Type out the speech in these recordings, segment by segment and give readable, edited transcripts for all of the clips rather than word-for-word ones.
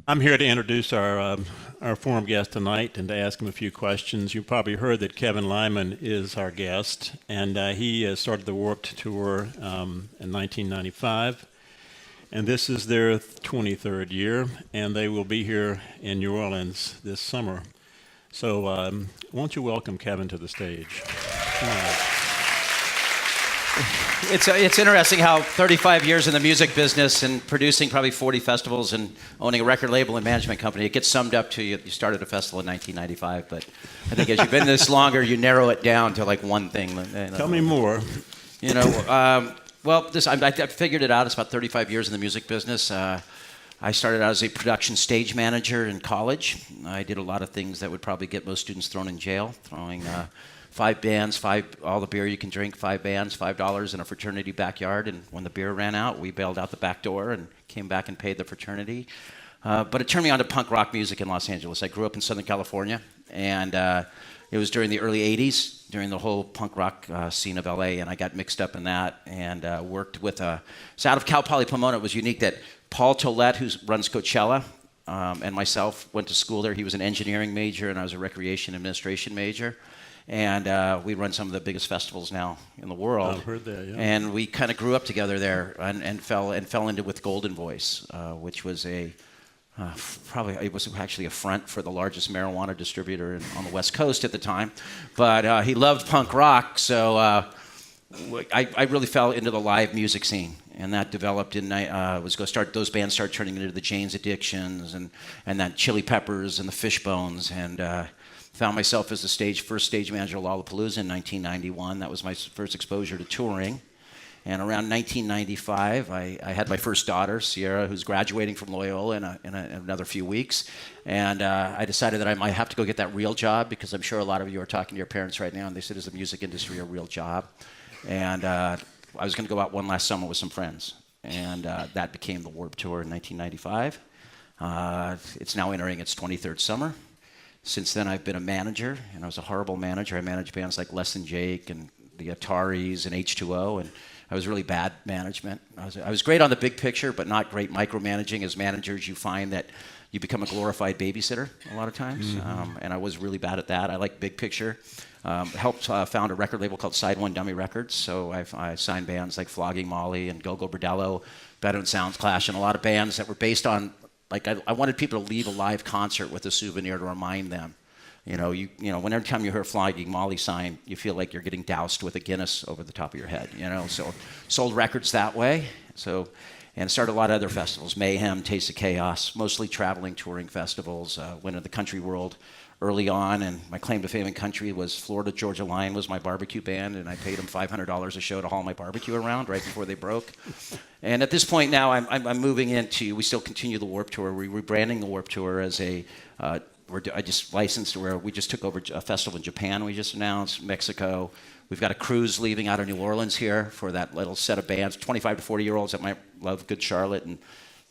I'm here to introduce our forum guest tonight and to ask him a few questions. You probably heard that Kevin Lyman is our guest, and he started the Warped Tour in 1995, and this is their 23rd year, and they will be here in New Orleans this summer. So why don't you welcome Kevin to the stage? Come on. It's interesting how 35 years in the music business and producing probably 40 festivals and owning a record label and management company, it gets summed up to you started a festival in 1995, but I think as you've been this longer, you narrow it down to like one thing. Tell me more. I figured it out. It's about 35 years in the music business. I started out as a production stage manager in college. I did a lot of things that would probably get most students thrown in jail, throwing 5 bands, all the beer you can drink, 5 bands, $5 in a fraternity backyard. And when the beer ran out, we bailed out the back door and came back and paid the fraternity. But it turned me on to punk rock music in Los Angeles. I grew up in Southern California, and it was during the early 80s, during the whole punk rock scene of LA, and I got mixed up in that and worked with so out of Cal Poly Pomona. It was unique that Paul Tollett, who runs Coachella, and myself went to school there. He was an engineering major, and I was a recreation administration major. And we run some of the biggest festivals now in the world. I've heard that, yeah. And we kind of grew up together there and fell into with Golden Voice, which was it was actually a front for the largest marijuana distributor on the West Coast at the time. But he loved punk rock, so I really fell into the live music scene. And that developed those bands started turning into the Jane's Addictions and that Chili Peppers and the Fishbones, and found myself as the first stage manager of Lollapalooza in 1991. That was my first exposure to touring. And around 1995, I had my first daughter, Sierra, who's graduating from Loyola in another few weeks. And I decided that I might have to go get that real job, because I'm sure a lot of you are talking to your parents right now, and they said, is the music industry a real job? And I was going to go out one last summer with some friends. And that became the Warped Tour in 1995. It's now entering its 23rd summer. Since then, I've been a manager, and I was a horrible manager. I managed bands like Less Than Jake and the Ataris and H2O, and I was really bad management. I was great on the big picture, but not great micromanaging. As managers, you find that you become a glorified babysitter a lot of times, and I was really bad at that. I like big picture. Helped found a record label called Side One Dummy Records, so I signed bands like Flogging Molly and Go-Go Bordello, Better Sounds Clash, and a lot of bands that were based on, like, I wanted people to leave a live concert with a souvenir to remind them. Every time you hear Flogging Molly sign, you feel like you're getting doused with a Guinness over the top of your head, So sold records that way. And started a lot of other festivals, Mayhem, Taste of Chaos, mostly traveling, touring festivals. Went into the country world early on, and my claim to fame in country was Florida Georgia Line was my barbecue band, and I paid them $500 a show to haul my barbecue around right before they broke. And at this point now, I'm moving into, we still continue the Warped Tour. We're rebranding the Warped Tour as I just licensed, we just took over a festival in Japan we just announced, Mexico. We've got a cruise leaving out of New Orleans here for that little set of bands, 25 to 40-year-olds that might love Good Charlotte and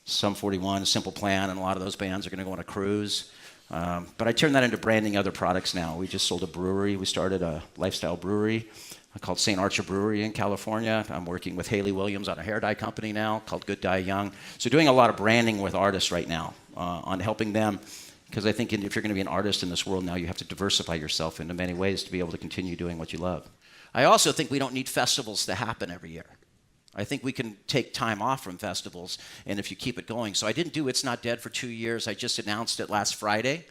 Sum 41, Simple Plan, and a lot of those bands are going to go on a cruise. But I turned that into branding other products now. We just sold a brewery. We started a lifestyle brewery called St. Archer Brewery in California. I'm working with Haley Williams on a hair dye company now called Good Dye Young. So doing a lot of branding with artists right now on helping them, because I think if you're going to be an artist in this world now, you have to diversify yourself into many ways to be able to continue doing what you love. I also think we don't need festivals to happen every year. I think we can take time off from festivals, and if you keep it going. So I didn't do It's Not Dead for 2 years. I just announced it last Friday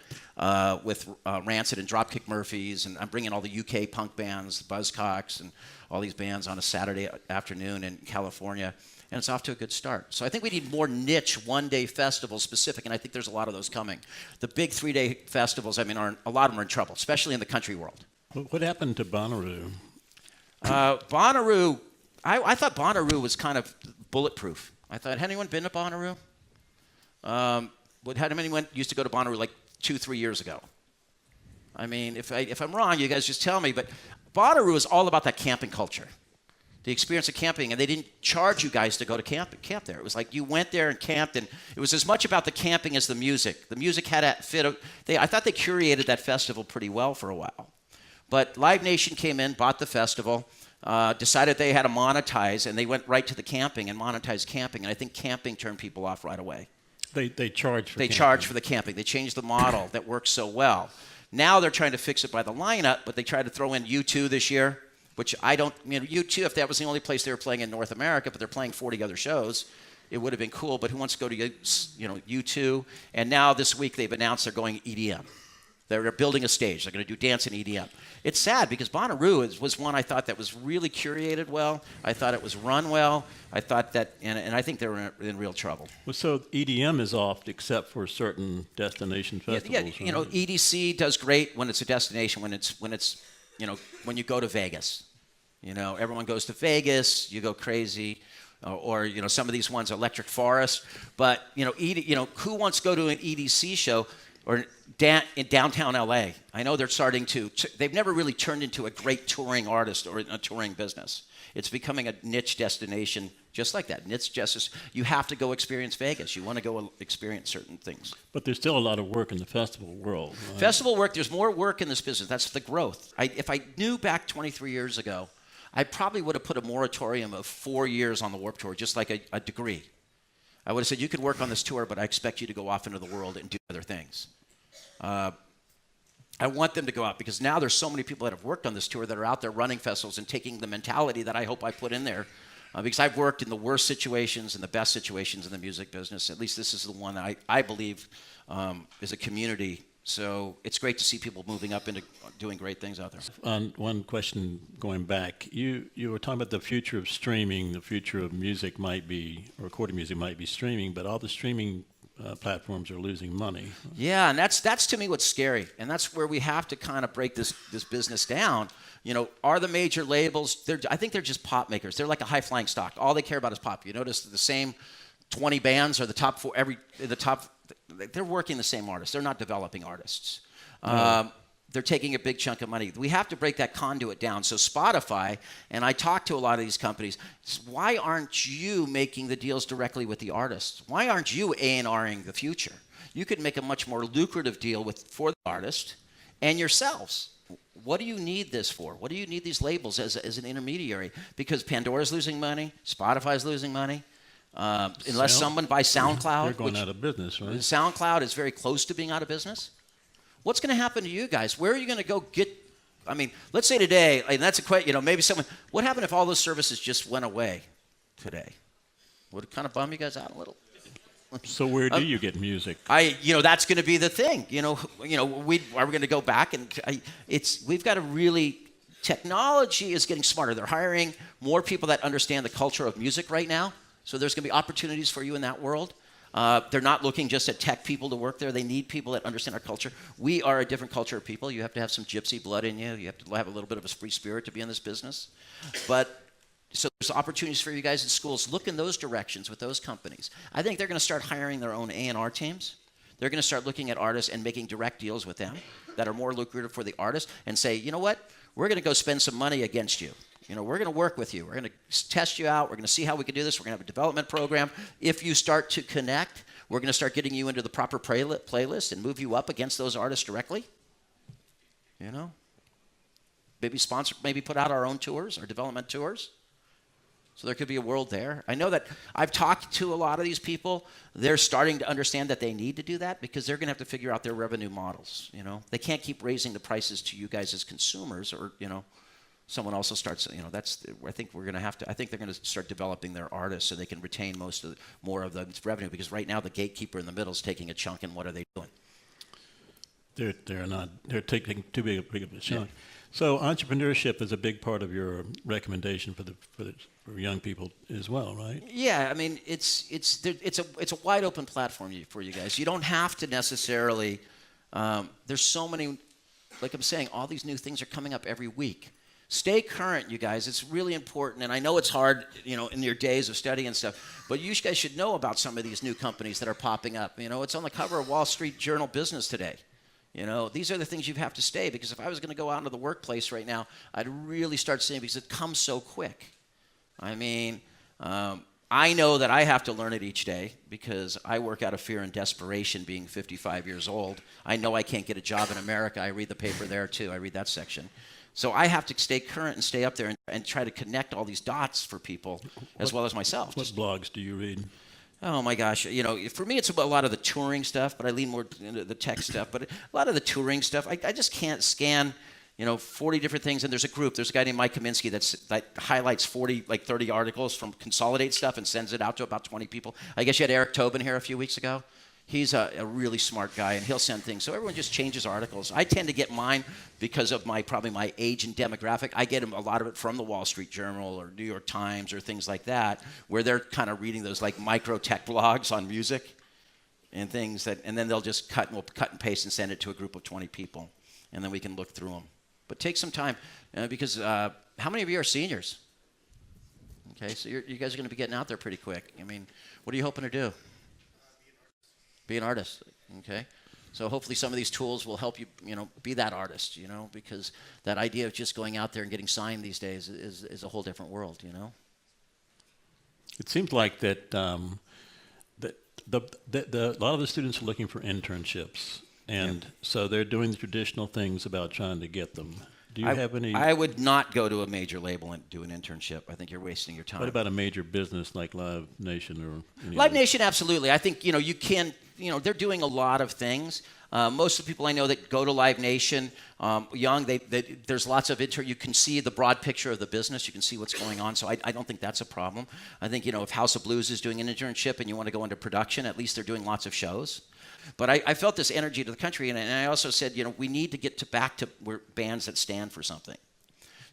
with Rancid and Dropkick Murphys, and I'm bringing all the UK punk bands, the Buzzcocks, and all these bands on a Saturday afternoon in California, and it's off to a good start. So I think we need more niche one-day festivals specific, and I think there's a lot of those coming. The big 3-day festivals, a lot of them are in trouble, especially in the country world. What happened to Bonnaroo? Bonnaroo, I thought Bonnaroo was kind of bulletproof. I thought, had anyone been to Bonnaroo? Had anyone used to go to Bonnaroo like 2-3 years ago? If I'm wrong, you guys just tell me, but Bonnaroo is all about that camping culture. The experience of camping, and they didn't charge you guys to go to camp there. It was like you went there and camped, and it was as much about the camping as the music. The music had to fit. I thought they curated that festival pretty well for a while. But Live Nation came in, bought the festival, decided they had to monetize, and they went right to the camping and monetized camping. And I think camping turned people off right away. They charge for They camping. charge for the camping. They changed the model that works so well. Now they're trying to fix it by the lineup, but they tried to throw in U2 this year, which I don't, U2, if that was the only place they were playing in North America, but they're playing 40 other shows, it would have been cool, but who wants to go to, U2? And now this week they've announced they're going EDM. They're building a stage. They're going to do dance and EDM. It's sad because Bonnaroo was one I thought that was really curated well. I thought it was run well. I thought that, and I think they were in real trouble. Well, so EDM is off except for certain destination festivals. Yeah, EDC does great when it's a destination. When you go to Vegas, everyone goes to Vegas. You go crazy. Or some of these ones, Electric Forest. But who wants to go to an EDC show or in downtown LA? I know they're starting to. They've never really turned into a great touring artist or a touring business. It's becoming a niche destination, just like that. Niche justice. You have to go experience Vegas. You want to go experience certain things. But there's still a lot of work in the festival world. Right? Festival work. There's more work in this business. That's the growth. If I knew back 23 years ago, I probably would have put a moratorium of 4 years on the Warped Tour, just like a degree. I would have said, you could work on this tour, but I expect you to go off into the world and do other things. I want them to go out because now there's so many people that have worked on this tour that are out there running festivals and taking the mentality that I hope I put in there. Because I've worked in the worst situations and the best situations in the music business. At least this is the one that I believe is a community. So it's great to see people moving up into doing great things out there. On one question going back, you were talking about the future of streaming. The future of music might be, recorded music might be streaming, but all the streaming platforms are losing money. Yeah, and that's to me what's scary, and that's where we have to kind of break this business down. Are the major labels? I think they're just pop makers. They're like a high flying stock. All they care about is pop. You notice the same 20 bands are the top four. They're working the same artists. They're not developing artists. They're taking a big chunk of money. We have to break that conduit down. So Spotify, and I talk to a lot of these companies, why aren't you making the deals directly with the artists? Why aren't you A&Ring the future? You could make a much more lucrative deal for the artist and yourselves. What do you need this for? What do you need these labels as an intermediary? Because Pandora's losing money, Spotify's losing money. Unless someone buys SoundCloud. They're going out of business, right? SoundCloud is very close to being out of business. What's going to happen to you guys? Where are you going to go get? I mean, let's say today, and that's a question. Maybe someone. What happened if all those services just went away today? Would it kind of bum you guys out a little? So where do you get music? That's going to be the thing. Are we going to go back and we've got to really. Technology is getting smarter. They're hiring more people that understand the culture of music right now. So there's going to be opportunities for you in that world. They're not looking just at tech people to work there. They need people that understand our culture. We are a different culture of people. You have to have some gypsy blood in you. You have to have a little bit of a free spirit to be in this business. So there's opportunities for you guys in schools. Look in those directions with those companies. I think they're going to start hiring their own A&R teams. They're going to start looking at artists and making direct deals with them that are more lucrative for the artist and say, you know what? We're going to go spend some money against you. We're going to work with you. We're going to test you out. We're going to see how we can do this. We're going to have a development program. If you start to connect, we're going to start getting you into the proper playlist and move you up against those artists directly. Maybe sponsor, maybe put out our own tours, our development tours. So there could be a world there. I know that I've talked to a lot of these people. They're starting to understand that they need to do that because they're going to have to figure out their revenue models. They can't keep raising the prices to you guys as consumers, or someone also starts. I think we're going to have to. I think they're going to start developing their artists so they can retain more of the revenue. Because right now the gatekeeper in the middle is taking a chunk, and what are they doing? They're taking too big of a chunk. Yeah. So entrepreneurship is a big part of your recommendation for young people as well, right? Yeah, I mean it's a wide open platform for you guys. You don't have to necessarily. There's so many, like I'm saying, all these new things are coming up every week. Stay current, you guys. It's really important, and I know it's hard, in your days of studying and stuff. But you guys should know about some of these new companies that are popping up. It's on the cover of Wall Street Journal Business today. These are the things you have to stay, because if I was going to go out into the workplace right now, I'd really start seeing, because it comes so quick. I mean, I know that I have to learn it each day because I work out of fear and desperation being 55 years old. I know I can't get a job in America. I read the paper there too. I read that section. So I have to stay current and stay up there and try to connect all these dots for people as well as myself. What blogs do you read? Oh my gosh, for me it's about a lot of the touring stuff, but I lean more into the tech stuff. But a lot of the touring stuff, I just can't scan, 40 different things. And there's a guy named Mike Kaminsky that highlights 30 articles from Consolidate stuff and sends it out to about 20 people. I guess you had Eric Tobin here a few weeks ago. He's a really smart guy, and he'll send things. So everyone just changes articles. I tend to get mine because of probably my age and demographic. I get a lot of it from the Wall Street Journal or New York Times or things like that, where they're kind of reading those like micro tech blogs on music and things and then they'll just cut and paste and send it to a group of 20 people, and then we can look through them. But take some time because how many of you are seniors? Okay, so you guys are going to be getting out there pretty quick. I mean, what are you hoping to do? Be an artist, okay? So hopefully some of these tools will help you, be that artist, because that idea of just going out there and getting signed these days is a whole different world, It seems like that a lot of the students are looking for internships, and so they're doing the traditional things about trying to get them. Do you have any? I would not go to a major label and do an internship. I think you're wasting your time. What about a major business like Live Nation or Live Nation? Absolutely. I think you can. They're doing a lot of things. Most of the people I know that go to Live Nation, young, there's lots of you can see the broad picture of the business. You can see what's going on. So I don't think that's a problem. I think if House of Blues is doing an internship and you want to go into production, at least they're doing lots of shows. But I felt this energy to the country, and I also said, we need to get back to bands that stand for something.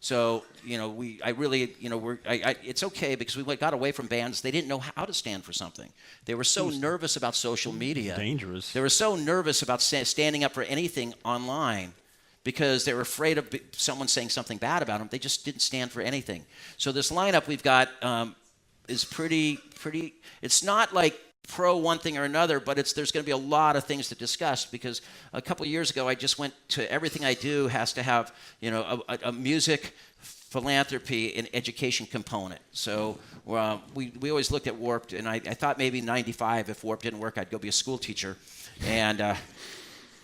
So, it's okay because we got away from bands. They didn't know how to stand for something. They were so nervous about social media. Dangerous. They were so nervous about standing up for anything online because they were afraid of someone saying something bad about them. They just didn't stand for anything. So this lineup we've got is pretty. It's not like pro one thing or another, but there's going to be a lot of things to discuss because a couple of years ago I just went to everything I do has to have a music, philanthropy, and education component. So we always looked at Warped, and I thought maybe 95 if Warped didn't work I'd go be a school teacher, and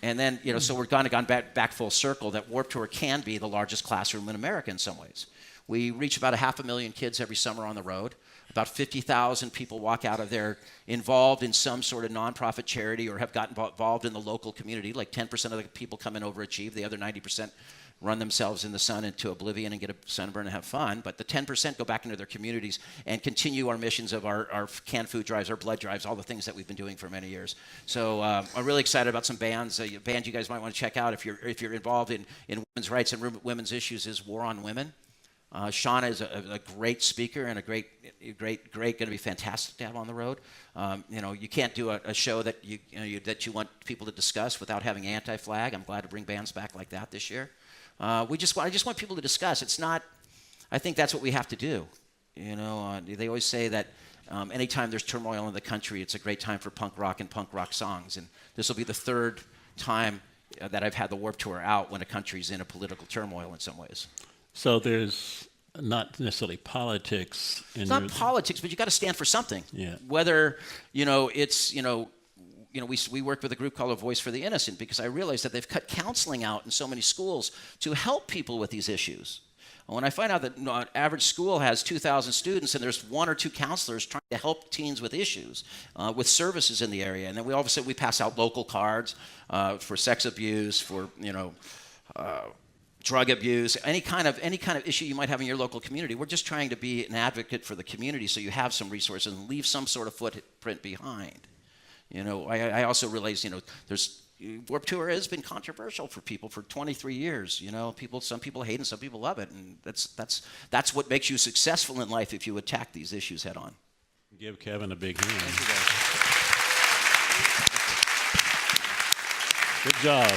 then so we're gone back full circle that Warped Tour can be the largest classroom in America in some ways. We reach about 500,000 kids every summer on the road. About 50,000 people walk out of there involved in some sort of nonprofit charity or have gotten involved in the local community. Like 10% of the people come in overachieve. The other 90% run themselves in the sun into oblivion and get a sunburn and have fun. But the 10% go back into their communities and continue our missions of our canned food drives, our blood drives, all the things that we've been doing for many years. So I'm really excited about some bands. A band you guys might want to check out if you're involved in women's rights and women's issues is War on Women. Shauna is a great speaker and a great, going to be fantastic to have on the road. You can't do a show that you want people to discuss without having Anti-Flag. I'm glad to bring bands back like that this year. I just want people to discuss. It's not. I think that's what we have to do. They always say that anytime there's turmoil in the country, it's a great time for punk rock and punk rock songs. And this will be the third time that I've had the Warped Tour out when a country's in a political turmoil in some ways. So there's not necessarily politics. It's not politics, but you got to stand for something. Yeah. Whether it's we work with a group called A Voice for the Innocent because I realized that they've cut counseling out in so many schools to help people with these issues. When I find out that an average school has 2,000 students and there's one or two counselors trying to help teens with issues, with services in the area, and then we all of a sudden we pass out local cards for sex abuse, for drug abuse, any kind of issue you might have in your local community. We're just trying to be an advocate for the community so you have some resources and leave some sort of footprint behind. I also realize, there's Warped Tour has been controversial for people for 23 years. Some people hate it and some people love it, and that's what makes you successful in life if you attack these issues head on. Give Kevin a big hand. Thank you guys. Good job.